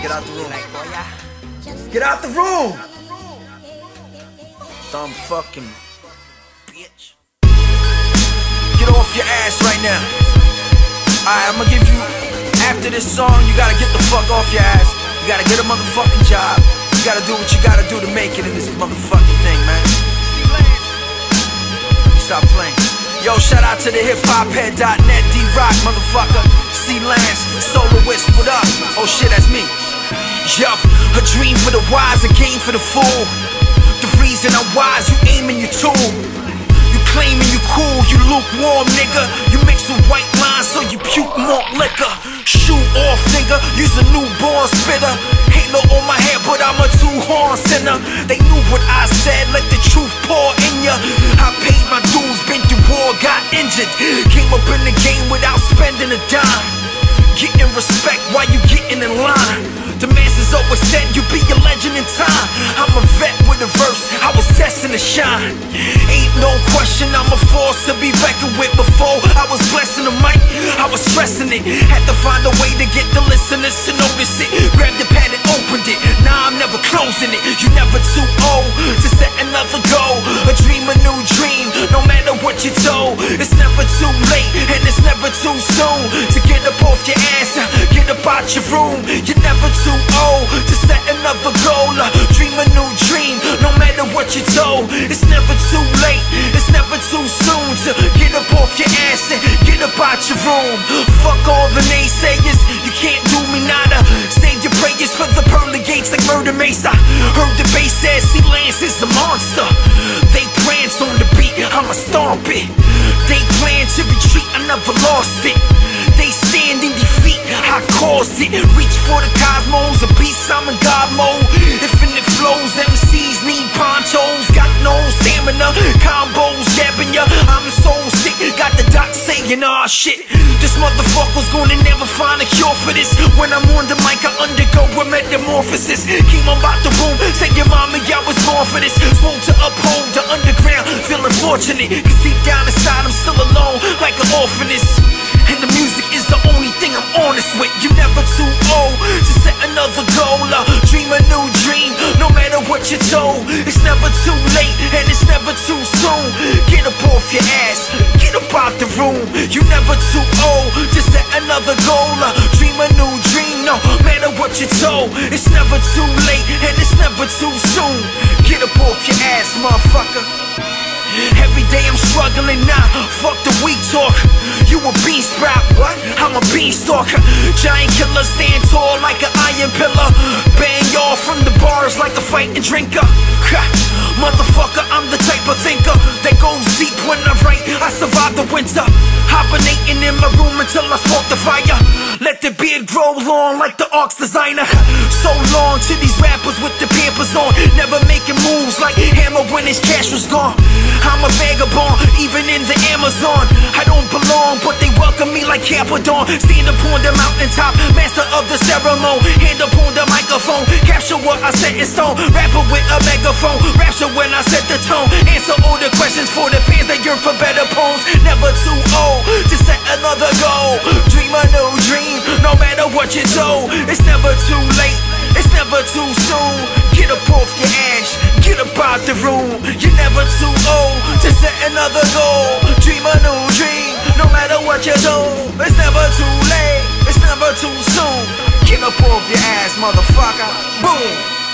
get out the room. Get out the room! Dumb fucking bitch. Get off your ass right now. Alright, I'ma give you, after this song, you gotta get the fuck off your ass. You gotta get a motherfucking job. You gotta do what you gotta do to make it in this motherfucking thing, man. Stop playing. Yo, shout out to the hiphophead.net, D-Rock, motherfucker. C-Lance, Soloist, what up? Oh shit, that's me. Yo, a dream for the wise, a game for the fool. The reason I'm wise, you aiming your tool. You claiming you cool, you lukewarm, nigga. You mix with white lines so you puke more liquor. Shoot off, nigga, use a newborn spitter. Halo on my head, but I'm a two-horn sinner. They knew what I said, let the truth pour in ya. I paid my dues, been through war, got injured. Came up in the game without spending a dime. Getting respect while you getting in line. The masses always said you be a legend in time. I'm a vet with a verse, I was destined to shine. Ain't no question I'm a force to be reckoned with. Before I was blessing the mic, I was stressing it. Had to find a way to get the listeners to notice it. Grabbed the pad and opened it, now I'm never closing it. You never too old to set another goal. A dream, a new dream, no matter what you're told. It's never too late and it's never too soon to get up off your ass, get up out your room. You're never too old to set another goal. Dream a new dream, no matter what you're told. It's never too late, it's never too soon to get up off your ass and get up out your room. Fuck all the naysayers, you can't do me nada. Save your prayers for the pearly gates like Murder Mace. I heard the bass says C-Lance is a monster. They prance on the beat, I'ma stomp it. They plan to retreat, I never lost it. They stand in defeat, I caused it. Reach for the cosmos, a beast, I'm in God mode. Infinite flows, MCs need ponchos. Got no stamina, combos jabbing ya. I'm so sick, got the doc saying, aw shit. This motherfucker's gonna never find a cure for this. When I'm on the mic, I undergo a metamorphosis. Came about the room, said your mama, I was born for this. Swoon to uphold the underground, feeling fortunate. Cause deep down inside, I'm still alone, like an orphaness. And the music is the only thing I'm honest with. You're never too old to set another goal. Dream a new dream, no matter what you're told. It's never too late and it's never too soon. Get up off your ass, get up out the room. You're never too old to set another goal. Dream a new dream, no matter what you're told. It's never too late and it's never too soon. Get up off your ass, motherfucker. Every day I'm struggling now, fuck the weak talk. You a bean sprout, what? I'm a beanstalk. Giant killer, stand tall like an iron pillar. Bang y'all from the bars like a fighting drinker. Motherfucker, I'm the type of thinker that goes deep when I write. I survive the winter, hibernating in my room until I spark the fire. Let the beard grow long like the Arcs designer. So long to these rappers with the Pampers on, never making moves like Hammer when his cash was gone. I'm a vagabond, even in the Amazon. I don't belong, but they welcome me like Capadon. Stand upon the mountaintop, master of the ceremony. Hand upon the microphone, capture what I set in stone. Rapper with a megaphone, rapture when I set the tone. Answer all the questions for the fans that yearn for better poems. Never too old to set another goal. Dream a new dream, no matter what you're told. It's never too late, it's never too soon. Get up off your ass, get up out the room. You're never too old to set another goal. Dream a new dream, no matter what you're told. It's never too late, it's never too soon. Get up off your ass, motherfucker. Boom.